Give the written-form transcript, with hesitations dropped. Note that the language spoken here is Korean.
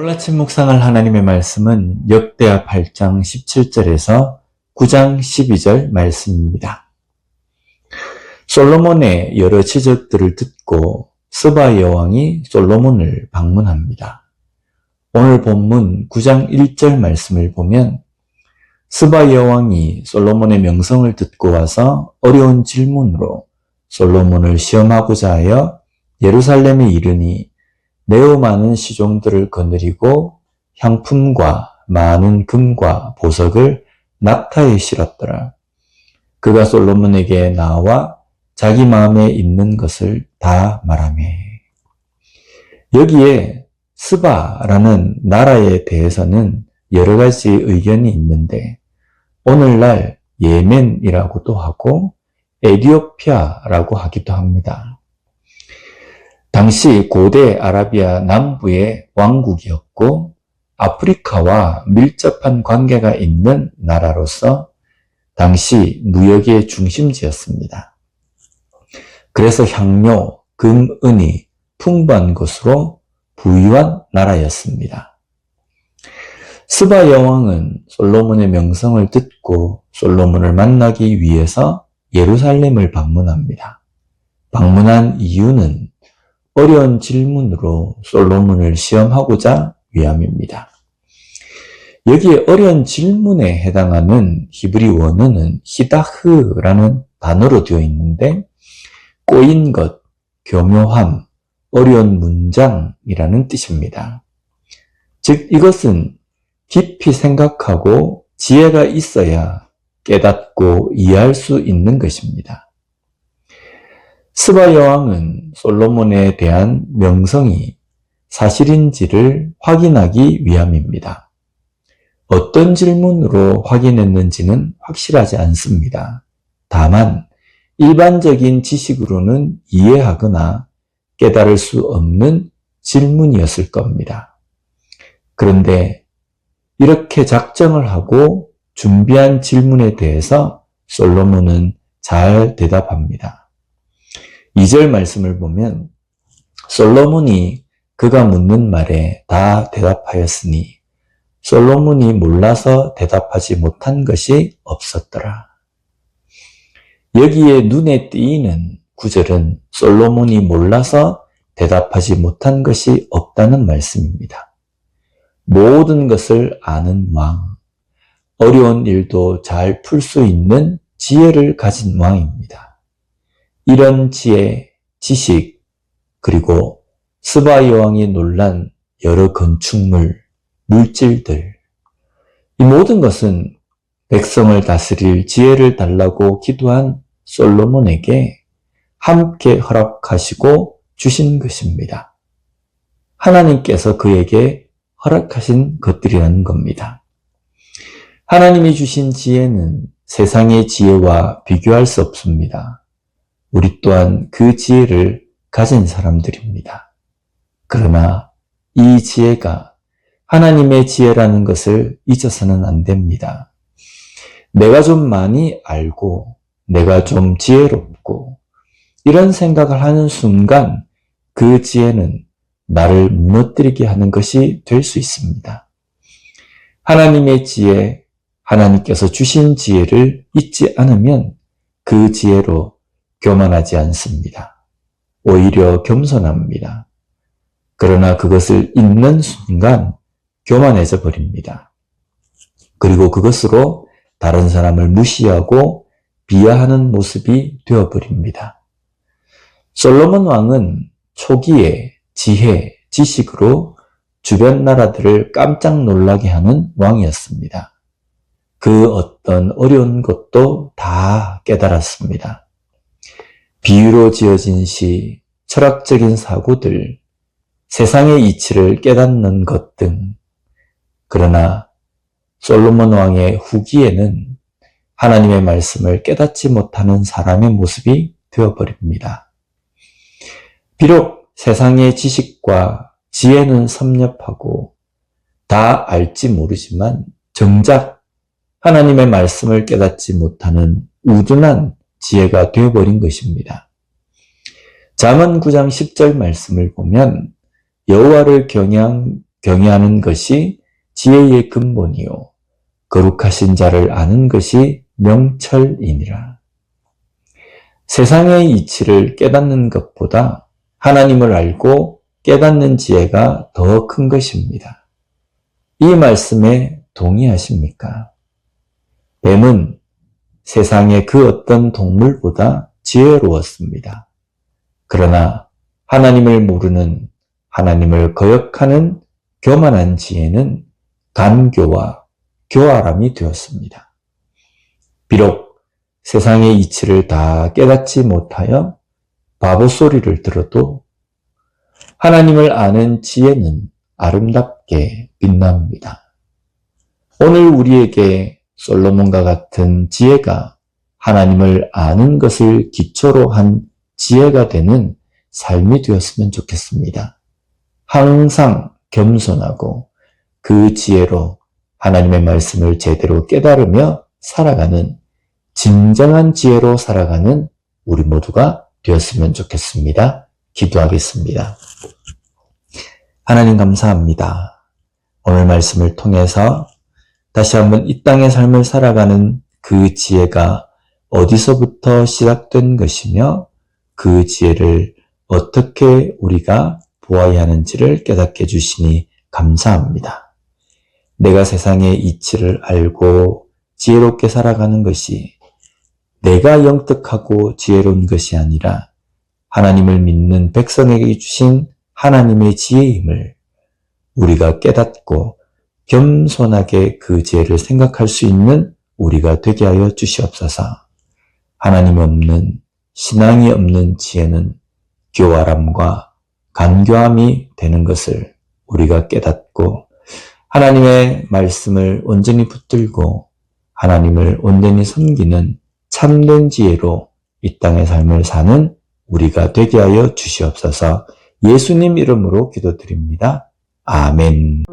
오늘 아침 묵상할 하나님의 말씀은 역대하 8장 17절에서 9장 12절 말씀입니다. 솔로몬의 여러 지적들을 듣고 스바 여왕이 솔로몬을 방문합니다. 오늘 본문 9장 1절 말씀을 보면 스바 여왕이 솔로몬의 명성을 듣고 와서 어려운 질문으로 솔로몬을 시험하고자 하여 예루살렘에 이르니 매우 많은 시종들을 거느리고 향품과 많은 금과 보석을 낙타에 실었더라. 그가 솔로몬에게 나와 자기 마음에 있는 것을 다 말하며. 여기에 스바라는 나라에 대해서는 여러 가지 의견이 있는데 오늘날 예멘이라고도 하고 에티오피아라고 하기도 합니다. 당시 고대 아라비아 남부의 왕국이었고 아프리카와 밀접한 관계가 있는 나라로서 당시 무역의 중심지였습니다. 그래서 향료, 금, 은이 풍부한 것으로 부유한 나라였습니다. 스바 여왕은 솔로몬의 명성을 듣고 솔로몬을 만나기 위해서 예루살렘을 방문합니다. 방문한 이유는 어려운 질문으로 솔로몬을 시험하고자 위함입니다. 여기에 어려운 질문에 해당하는 히브리 원어는 히다흐라는 단어로 되어 있는데 꼬인 것, 교묘함, 어려운 문장이라는 뜻입니다. 즉 이것은 깊이 생각하고 지혜가 있어야 깨닫고 이해할 수 있는 것입니다. 스바 여왕은 솔로몬에 대한 명성이 사실인지를 확인하기 위함입니다. 어떤 질문으로 확인했는지는 확실하지 않습니다. 다만 일반적인 지식으로는 이해하거나 깨달을 수 없는 질문이었을 겁니다. 그런데 이렇게 작정을 하고 준비한 질문에 대해서 솔로몬은 잘 대답합니다. 2절 말씀을 보면 솔로몬이 그가 묻는 말에 다 대답하였으니 솔로몬이 몰라서 대답하지 못한 것이 없었더라. 여기에 눈에 띄는 구절은 솔로몬이 몰라서 대답하지 못한 것이 없다는 말씀입니다. 모든 것을 아는 왕, 어려운 일도 잘 풀 수 있는 지혜를 가진 왕입니다. 이런 지혜, 지식, 그리고 스바 여왕이 놀란 여러 건축물, 물질들, 이 모든 것은 백성을 다스릴 지혜를 달라고 기도한 솔로몬에게 함께 허락하시고 주신 것입니다. 하나님께서 그에게 허락하신 것들이라는 겁니다. 하나님이 주신 지혜는 세상의 지혜와 비교할 수 없습니다. 우리 또한 그 지혜를 가진 사람들입니다. 그러나 이 지혜가 하나님의 지혜라는 것을 잊어서는 안 됩니다. 내가 좀 많이 알고 내가 좀 지혜롭고 이런 생각을 하는 순간 그 지혜는 나를 무너뜨리게 하는 것이 될 수 있습니다. 하나님의 지혜, 하나님께서 주신 지혜를 잊지 않으면 그 지혜로 교만하지 않습니다. 오히려 겸손합니다. 그러나 그것을 잊는 순간 교만해져 버립니다. 그리고 그것으로 다른 사람을 무시하고 비하하는 모습이 되어버립니다. 솔로몬 왕은 초기에 지혜, 지식으로 주변 나라들을 깜짝 놀라게 하는 왕이었습니다. 그 어떤 어려운 것도 다 깨달았습니다. 비유로 지어진 시, 철학적인 사고들, 세상의 이치를 깨닫는 것 등. 그러나 솔로몬 왕의 후기에는 하나님의 말씀을 깨닫지 못하는 사람의 모습이 되어버립니다. 비록 세상의 지식과 지혜는 섭렵하고 다 알지 모르지만 정작 하나님의 말씀을 깨닫지 못하는 우둔한 지혜가 되어버린 것입니다. 잠언 9장 10절 말씀을 보면 여호와를 경외하는 것이 지혜의 근본이요 거룩하신 자를 아는 것이 명철이니라. 세상의 이치를 깨닫는 것보다 하나님을 알고 깨닫는 지혜가 더 큰 것입니다. 이 말씀에 동의하십니까? 뱀은 세상의 그 어떤 동물보다 지혜로웠습니다. 그러나 하나님을 모르는, 하나님을 거역하는 교만한 지혜는 간교와 교활함이 되었습니다. 비록 세상의 이치를 다 깨닫지 못하여 바보 소리를 들어도 하나님을 아는 지혜는 아름답게 빛납니다. 오늘 우리에게 솔로몬과 같은 지혜가 하나님을 아는 것을 기초로 한 지혜가 되는 삶이 되었으면 좋겠습니다. 항상 겸손하고 그 지혜로 하나님의 말씀을 제대로 깨달으며 살아가는 진정한 지혜로 살아가는 우리 모두가 되었으면 좋겠습니다. 기도하겠습니다. 하나님 감사합니다. 오늘 말씀을 통해서 다시 한번 이 땅의 삶을 살아가는 그 지혜가 어디서부터 시작된 것이며 그 지혜를 어떻게 우리가 보아야 하는지를 깨닫게 해주시니 감사합니다. 내가 세상의 이치를 알고 지혜롭게 살아가는 것이 내가 영특하고 지혜로운 것이 아니라 하나님을 믿는 백성에게 주신 하나님의 지혜임을 우리가 깨닫고 겸손하게 그 지혜를 생각할 수 있는 우리가 되게 하여 주시옵소서. 하나님 없는, 신앙이 없는 지혜는 교활함과 간교함이 되는 것을 우리가 깨닫고 하나님의 말씀을 온전히 붙들고 하나님을 온전히 섬기는 참된 지혜로 이 땅의 삶을 사는 우리가 되게 하여 주시옵소서. 예수님 이름으로 기도드립니다. 아멘.